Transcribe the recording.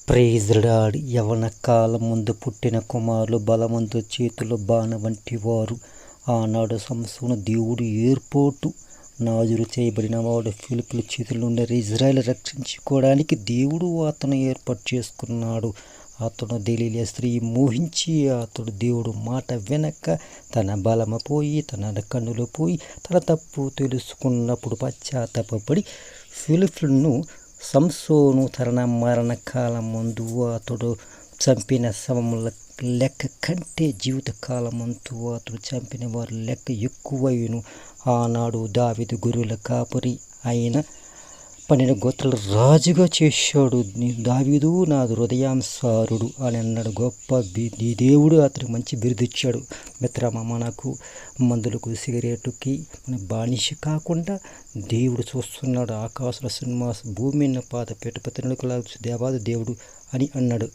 Praise lord. యవన కాలం ముందు పుట్టిన కుమారులు బలవంతు చేతులు బాణ వంటి వారు. ఆనాడు సంసోను దేవుడు ఏర్పాటు నాజురు చేయబడిన వాడు. ఫిలిష్తీయుల చేతుల నుండి ఇజ్రాయెల్ రక్షించుకోవడానికి దేవుడు అతను ఏర్పాటు చేసుకున్నాడు. అతను దెలీలా స్త్రీ మోహించి అతడు దేవుడు మాట వినక తన బలము పోయి తన కన్నులు పోయి తన తప్పు తెలుసుకున్నప్పుడు పశ్చాత్తాపడి ఫిలిష్తీయులను సంసోను తన మరణకాలం ముందు అతడు చంపిన శవముల లెక్క కంటే జీవితకాలమందు అతడు చంపిన వారి లెక్క ఎక్కువయును. ఆనాడు దావీదు గొర్రెల కాపరి అయిన 12 గోత్రాల రాజుగా చేశాడు. దావీదు నాదు హృదయానుసారుడు అని అన్నాడు. గొప్ప దేవుడు అతనికి మంచి బిరుదిచ్చాడు. మిత్రమా, మనకు మందులకు సిగరెట్కి మన బానిస కాకుండా దేవుడు చూస్తున్నాడు. ఆకాశ సింహాస భూమిని పాత పెట్ట దేవాది దేవుడు అని అన్నాడు.